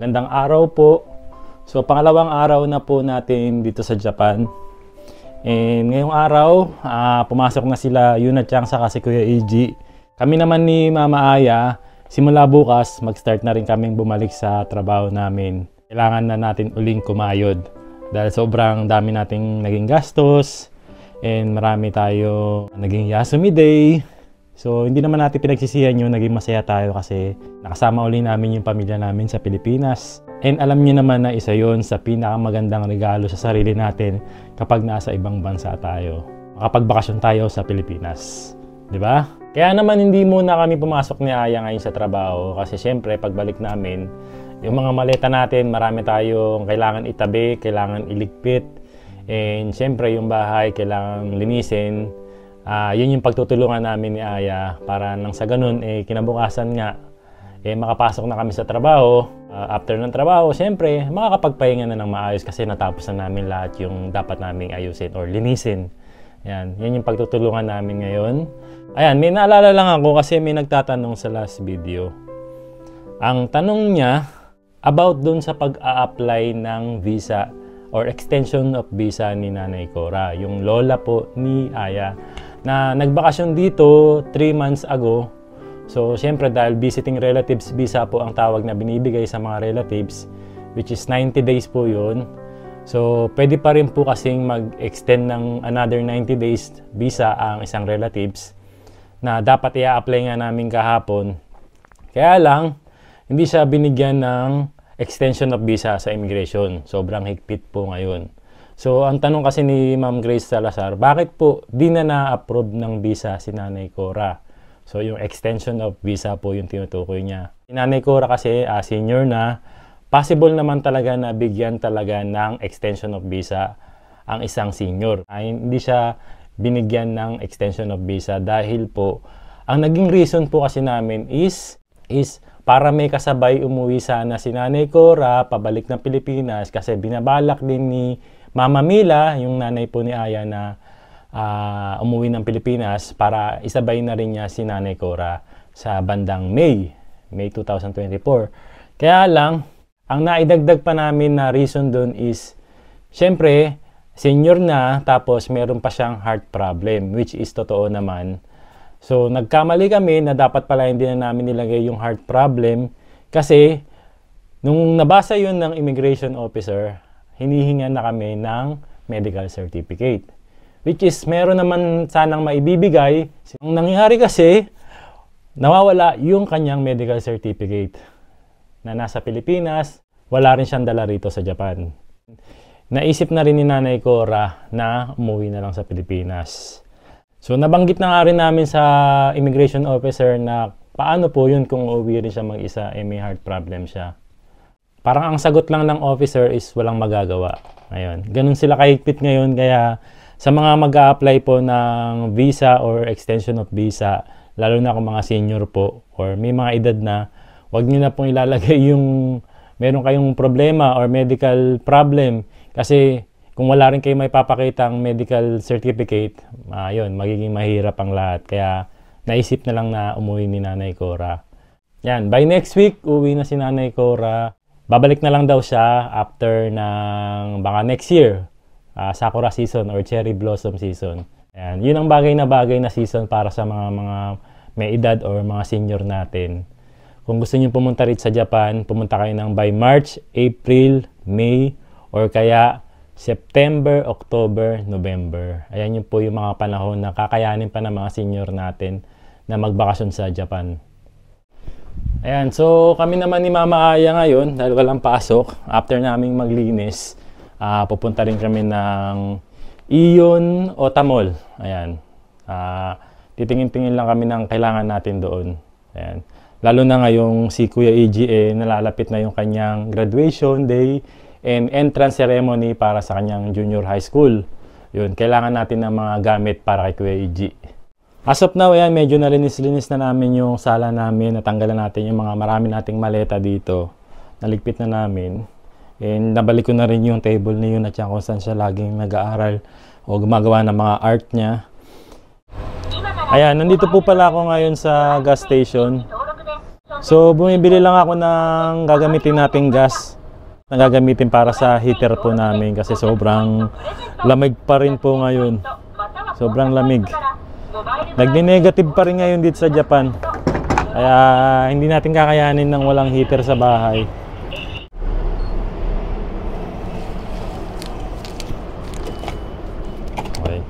Gandang araw po. So pangalawang araw na po natin dito sa Japan. And ngayong araw, pumasok na sila Yuna-chan saka si Kuya AG. Kami naman ni Mama Aya, simula bukas, mag-start na rin kaming bumalik sa trabaho namin. Kailangan na natin uling kumayod. Dahil sobrang dami nating naging gastos. And marami tayo naging Yasumi Day. So, hindi naman natin pinagsisihan yun, naging masaya tayo kasi nakasama uli namin yung pamilya namin sa Pilipinas. And alam niyo naman na isa yon sa pinakamagandang regalo sa sarili natin kapag nasa ibang bansa tayo. Makapagbakasyon tayo sa Pilipinas. Di ba? Kaya naman hindi muna kami pumasok ni Aya ngayon sa trabaho kasi syempre pagbalik namin, yung mga maleta natin, marami tayong kailangan itabi, kailangan iligpit. And syempre yung bahay kailangan linisin. Yun yung pagtutulungan namin ni Aya para nang sa ganun, kinabukasan nga, makapasok na kami sa trabaho. After ng trabaho, syempre, makakapagpahinga na ng maayos kasi natapos na namin lahat yung dapat naming ayusin or linisin. Yan yung pagtutulungan namin ngayon. Ayan, may naalala lang ako kasi may nagtatanong sa last video. Ang tanong niya, about dun sa pag-a-apply ng visa or extension of visa ni Nanay Cora, yung lola po ni Aya, na nagbakasyon dito 3 months ago. So, syempre dahil visiting relatives visa po ang tawag na binibigay sa mga relatives, which is 90 days po yun. So, pwede pa rin po kasing mag-extend ng another 90 days visa ang isang relatives na dapat i-apply nga namin kahapon. Kaya lang, hindi siya binigyan ng extension of visa sa immigration. Sobrang higpit po ngayon. So, ang tanong kasi ni Ma'am Grace Salazar, bakit po di na-approve ng visa si Nanay Cora? So, yung extension of visa po yung tinutukoy niya. Si Nanay Cora kasi senior na, possible naman talaga na bigyan talaga ng extension of visa ang isang senior. Hindi siya binigyan ng extension of visa dahil po, ang naging reason po kasi namin is para may kasabay umuwi sana si Nanay Cora pabalik ng Pilipinas kasi binabalak din ni Mama Mila, yung nanay po ni Aya na umuwi ng Pilipinas para isabay na rin niya si Nanay Cora sa bandang May 2024. Kaya lang, ang naidagdag pa namin na reason doon is, syempre, senior na tapos meron pa siyang heart problem, which is totoo naman. So, nagkamali kami na dapat pala hindi na namin nilagay yung heart problem kasi nung nabasa yun ng immigration officer, hinihingan na kami ng medical certificate. Which is, meron naman sanang maibibigay. Ang nangyari kasi, nawawala yung kanyang medical certificate na nasa Pilipinas, wala rin siyang dala rito sa Japan. Naisip na rin ni Nanay Cora na umuwi na lang sa Pilipinas. So, nabanggit na nga rin namin sa immigration officer na paano po yun kung uuwi rin siya mag-isa, may heart problem siya. Parang ang sagot lang ng officer is walang magagawa. Ngayon, ganun sila kahigpit ngayon. Kaya sa mga mag-a-apply po ng visa or extension of visa, lalo na kung mga senior po or may mga edad na, wag niyo na pong ilalagay yung meron kayong problema or medical problem. Kasi kung wala rin kayo may papakitang medical certificate, yun, magiging mahirap ang lahat. Kaya naisip na lang na umuwi ni Nanay Cora. Yan, by next week, uwi na si Nanay Cora. Babalik na lang daw siya after ng baka next year, Sakura season or Cherry Blossom season. Ayan, yun ang bagay na season para sa mga may edad or mga senior natin. Kung gusto niyo pumunta rin sa Japan, pumunta kayo ng by March, April, May, or kaya September, October, November. Ayan yun po yung mga panahon na kakayanin pa ng mga senior natin na magbakasyon sa Japan. Ayan, so kami naman ni Mama Aya ngayon, dahil walang pasok, after naming maglinis, pupunta rin kami ng Iyon Otamol. Ayan, titingin-tingin lang kami ng kailangan natin doon. Ayan. Lalo na ngayong si Kuya AG, nalalapit na yung kanyang graduation day and entrance ceremony para sa kanyang junior high school. Yun, kailangan natin ng mga gamit para kay Kuya AG. As of now, ayan, medyo nalinis-linis na namin yung sala namin. Natanggalan natin yung mga marami nating maleta dito. Naligpit na namin. And nabalik ko na rin yung table ni Yun at yan kung saan siya laging nag-aaral o gumagawa ng mga art niya. Ayan, nandito po pala ako ngayon sa gas station. So bumibili lang ako ng gagamitin nating gas na gagamitin para sa heater po namin kasi sobrang lamig pa rin po ngayon. Sobrang lamig. Nagdi-negative pa rin ngayon dito sa Japan. Kaya hindi natin kakayanin ng walang heater sa bahay. Okay.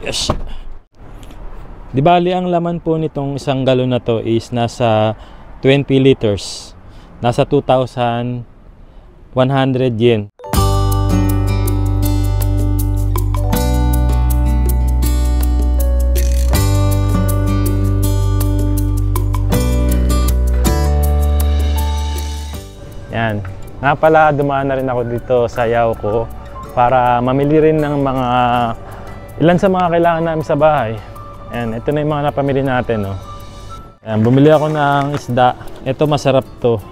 Yes. Di bali ang laman po nitong isang galon na to is nasa 20 liters. Nasa 2,100 yen. Yan. Nga pala, dumaan na rin ako dito sa Yaoko para mamili rin ng mga ilan sa mga kailangan namin sa bahay. Ayan, ito na yung mga napamili natin. No? Ayan, bumili ako ng isda. Ito masarap to.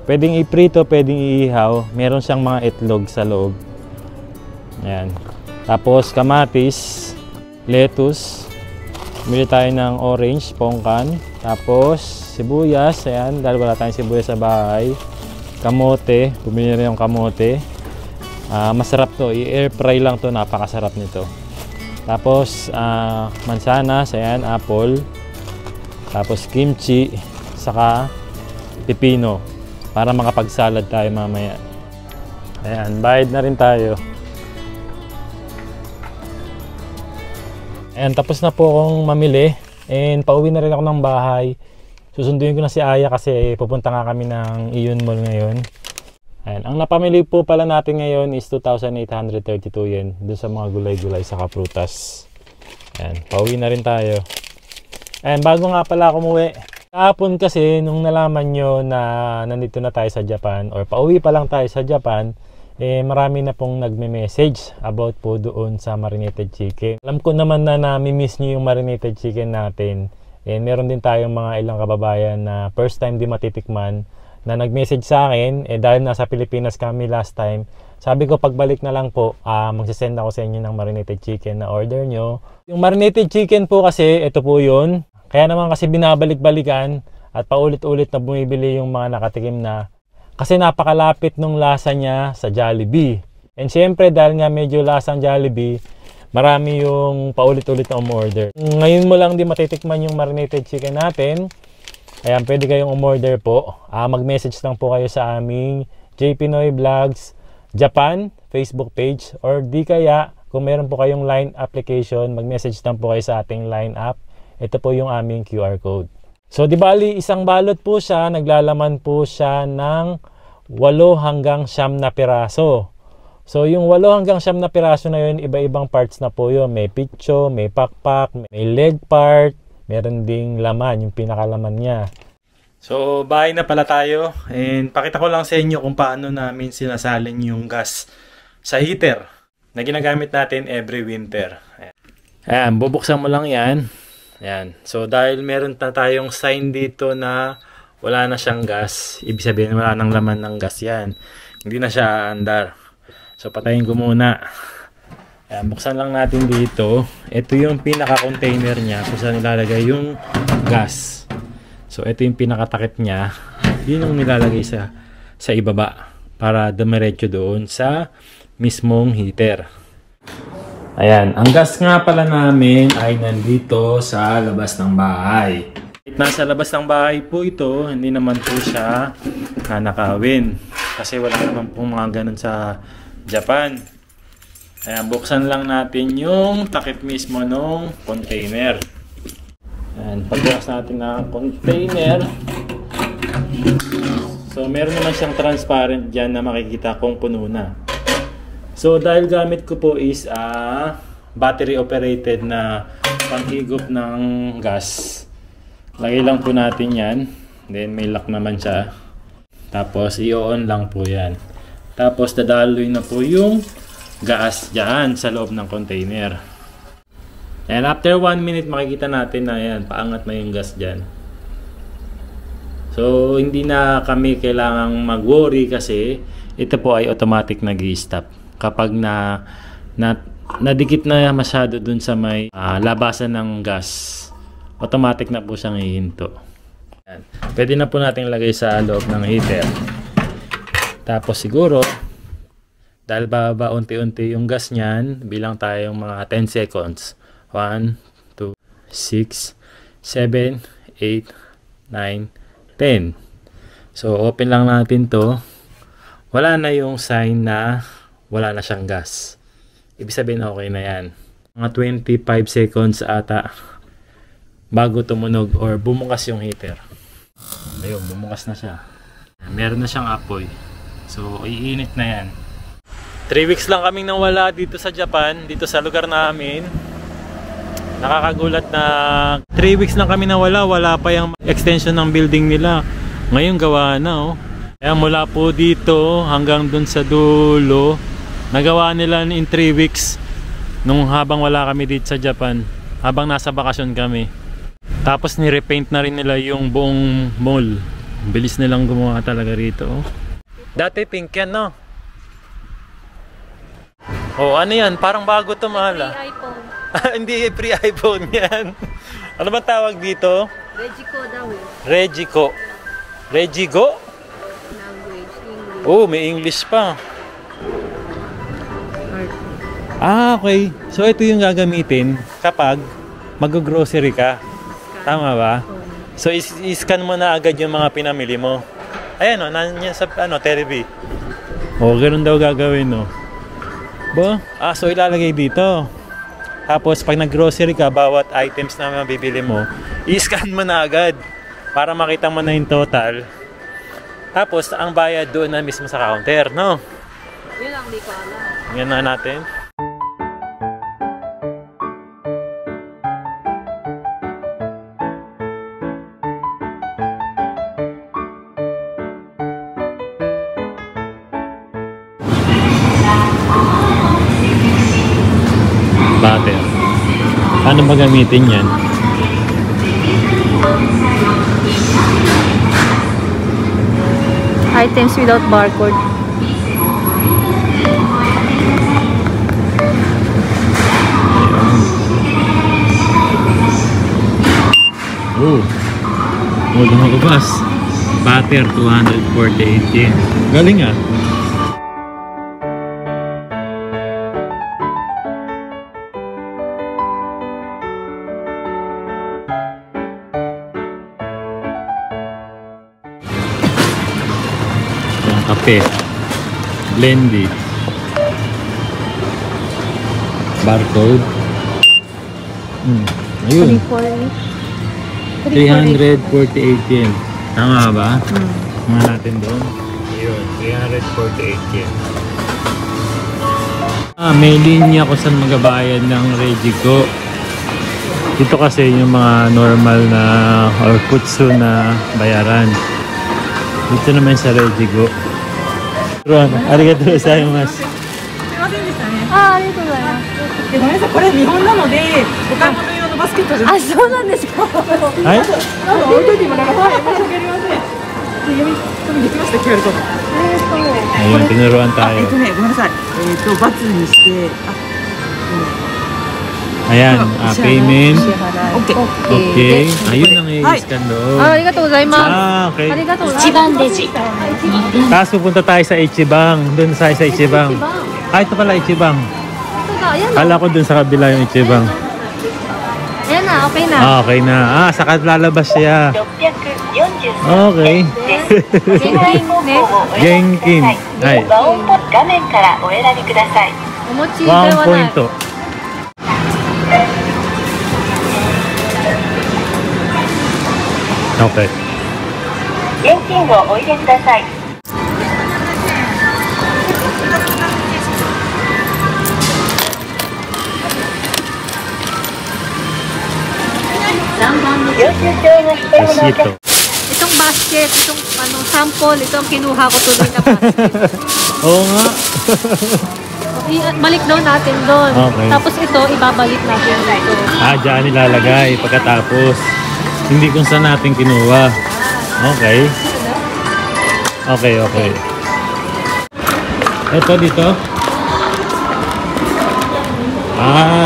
Pwedeng iprito, pwedeng iihaw. Meron siyang mga itlog sa loob. Ayan. Tapos kamatis, lettuce. Bumili tayo ng orange, pongkan. Tapos sibuyas. Ayan, dahil wala tayong sibuyas sa bahay. Kamote. Bumili rin yung kamote. Masarap to. I-air fry lang to. Napakasarap nito. Tapos mansanas, ayan, apple. Tapos kimchi, saka pipino para makapagsalad tayo mamaya. Ayan, bayad na rin tayo. Ayan, tapos na po akong mamili and pauwi na rin ako ng bahay. Susunduin ko na si Aya kasi pupunta nga kami ng Iyon Mall ngayon. Ayan, ang napamili po pala natin ngayon is 2,832 yen dun sa mga gulay-gulay sa kaprutas. Ayan, pauwi na rin tayo. Ayan, bago nga pala ako umuwi. Kahapon kasi nung nalaman nyo na nandito na tayo sa Japan or pauwi pa lang tayo sa Japan, marami na pong nagme-message about po doon sa marinated chicken. Alam ko naman na nami-miss nyo yung marinated chicken natin. Meron din tayong mga ilang kababayan na first time di matitikman na nag-message sa akin, dahil nasa Pilipinas kami last time, sabi ko pagbalik na lang po, magsisend ako sa inyo ng marinated chicken na order nyo. Yung marinated chicken po kasi, ito po yun. Kaya naman kasi binabalik-balikan at paulit-ulit na bumibili yung mga nakatikim na. Kasi napakalapit nung lasa niya sa Jollibee. And syempre dahil nga medyo lasang Jollibee, marami yung paulit-ulit na umorder. Ngayon mo lang di matitikman yung marinated chicken natin. Ayan, pwede kayong umorder po. Mag-message lang po kayo sa aming J Pinoy Vlogs Japan Facebook page, or di kaya kung meron po kayong Line application, mag-message lang po kayo sa ating Line app. Ito po yung aming QR code. So di bali isang balot po siya, naglalaman po siya ng 8 hanggang 9 na piraso. So yung 8 hanggang 9 na piraso na yun, iba-ibang parts na po yun. May picho, may pakpak, may leg part, meron ding laman, yung pinakalaman niya. So, bahay na pala tayo. And pakita ko lang sa inyo kung paano namin sinasalin yung gas sa heater na ginagamit natin every winter. Ayan, bubuksan mo lang yan. Ayan. So, dahil meron na tayong sign dito na wala na siyang gas, ibig sabihin wala nang laman ng gas yan. Hindi na siya aandar. So, patayin ko muna. Ayan, buksan lang natin dito. Ito yung pinaka-container niya kung saan nilalagay yung gas. So, ito yung pinakatakip niya. Yun yung nilalagay sa ibaba para dumiretso doon sa mismong heater. Ayan, ang gas nga pala namin ay nandito sa labas ng bahay. Nasa labas ng bahay po ito, hindi naman po siya nanakawin. Kasi wala naman po mga ganun sa Japan. Ayan, buksan lang natin yung takip mismo ng container. Ayan, pagbukas natin ng container. So, meron naman siyang transparent dyan na makikita kung puno na. So, dahil gamit ko po is battery operated na panghigop ng gas. Lagay lang po natin yan. Then, may lock naman siya. Tapos, i-on lang po yan. Tapos, dadaloy na po yung gas dyan sa loob ng container. And after 1 minute, makikita natin na yan, paangat na yung gas dyan. So, hindi na kami kailangang mag-worry kasi ito po ay automatic nag-i-stop. Kapag nadikit na masyado dun sa may labasan ng gas, automatic na po siyang hihinto. Yan. Pwede na po natin lagay sa loob ng heater. Tapos siguro, dahil bababa unti-unti yung gas niyan, bilang tayong mga 10 seconds. 1, 2, 6, 7, 8, 9, 10. So, open lang natin to. Wala na yung sign na wala na siyang gas. Ibig sabihin, okay na yan. Mga 25 seconds ata bago tumunog or bumukas yung heater. Ayun, bumukas na siya. Meron na siyang apoy. So, iinit na yan. 3 weeks lang kaming nawala dito sa Japan, dito sa lugar namin. Nakakagulat na 3 weeks lang kami nawala, wala pa yung extension ng building nila. Ngayon gawa na, oh. Kaya mula po dito hanggang dun sa dulo, nagawa nila in 3 weeks nung habang wala kami dito sa Japan, habang nasa bakasyon kami. Tapos ni-repaint na rin nila yung buong mall. Bilis nilang gumawa talaga rito, oh. Dati pink yan, no? Oh, ano yan? Parang bago to, mahala. Free iPhone. Hindi, free iPhone yan. Ano ba tawag dito? Regico daw eh. Regico. Regico? Language, English. Oh, may English pa. Ah, okay. So, ito yung gagamitin kapag mag-grocery ka. Tama ba? So, i-scan mo na agad yung mga pinamili mo. Ayan, o. Nandiyan sa, televi. Oh, ganun daw gagawin, no? Bo? So ilalagay dito. Tapos pag nag-grocery ka, bawat items na mabibili mo, i-scan mo na agad para makita mo na yung total. Tapos ang bayad doon na mismo sa counter, no? Yun lang, di ko alam. Yan na natin. Butter. Paano ba gamitin yan? Items without barcode. Oh, lumabas. Butter, 248 yen. Galing ah. Kape, Blendy, barcode. Ayun, 348 yen. Tama ba? Mga natin doon. Ayun, 348 yen. May linya ko saan magabayad ng Regico. Dito kasi yung mga normal na or kutsu na bayaran. Dito naman sa Regico. Arigatou gozaimasu. ありがとうございます。ごめんなさい、これ見本なので、お買い物用のバスケットじゃなくて、そうなんですか。はい。置いといてもらう。はい、申し訳ありません。読みできました、QRコード。Ayun, tinuruan tayo. ごめんなさい。バツにして、Ayan, payment. OK。 Okay. Ayun ang i-scan doon. ありがとうございます。 Okay. ありがとうございます。Tapos pupunta tayo sa Ichibang. Doon tayo sa Ichibang. Ito pala Ichibang. Kala ko doon sa kabila yung Ichibang. Ayan na, okay na. Okay na. Saka lalabas siya. Okay. Genkin. Ay. お持ちでは1ポイない。ント。Okay. 現金をお入れください。領収証が必要なお客 Pasito. Itong basket, itong sample, ito ang kinuha ko tuloy na basket. Oo nga. Balik daw natin doon. Okay. Tapos ito, ibabalik natin dito. Diyan nilalagay pagkatapos. Hindi kung saan natin kinuha. Okay. Okay, okay. Ito dito.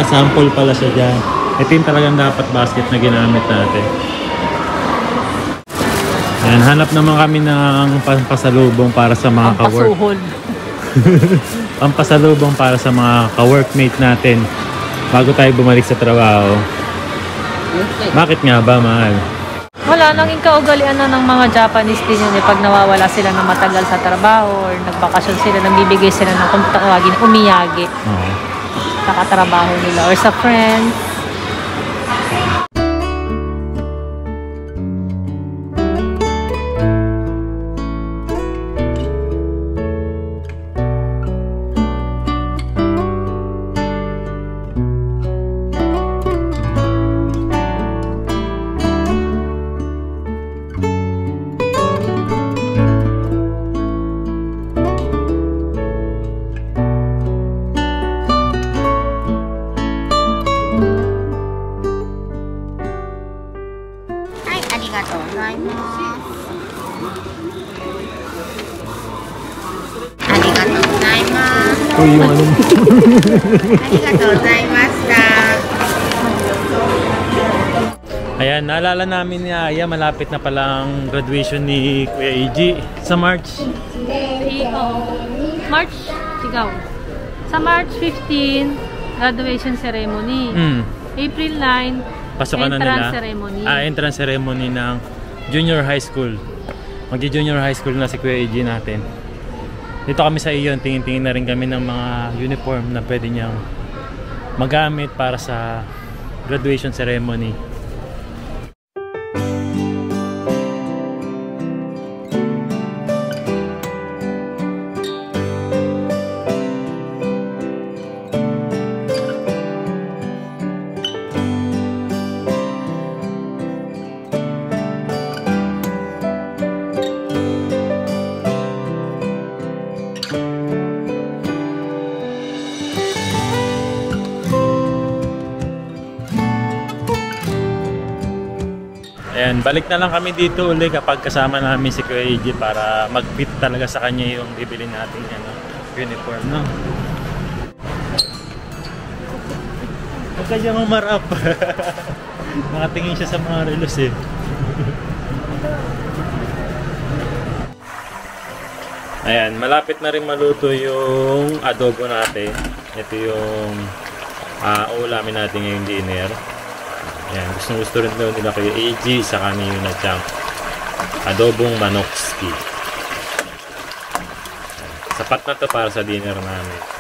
Sample pala siya dyan. Ito yung talagang dapat basket na ginamit natin. Ayan, hanap naman kami ng pampasalubong para sa mga ka-work. Pampasuhol. Pampasalubong para sa mga ka-workmate natin bago tayo bumalik sa trabaho. Bakit nga ba, mahal? Wala, nanging kaugalian na ng mga Japanese din yun. Pag nawawala sila ng matagal sa trabaho or nagbakasyon sila, nabibigay sila ng kung tawagin, umiyagi. Oo. Sa katrabaho nila or sa friends. Uy, yung ano. Ayan, naalala namin ni Aya, malapit na palang graduation ni Kuya AG sa March. March, sigaw. Sa March 15, graduation ceremony. April 9, Pasokan na entrance nila. ceremony. Entrance ceremony ng junior high school. Magji-junior high school na si Kuya AG natin. Dito kami sa iyon, tingin-tingin na rin kami ng mga uniform na pwede niyang magamit para sa graduation ceremony. Ayan, balik na lang kami dito uli kapag kasama namin si Kuya AG para mag-fit talaga sa kanya yung bibili natin uniform, no? Huwag ka diyang umarap. Nakatingin siya sa mga relos eh. Ayan, malapit na rin maluto yung adobo natin. Ito yung ulamin natin ngayong dinner. Ayan, gusto rin daw nila kayo AG sa kami yung natsang adobong manokski. Sapat na to para sa dinner namin.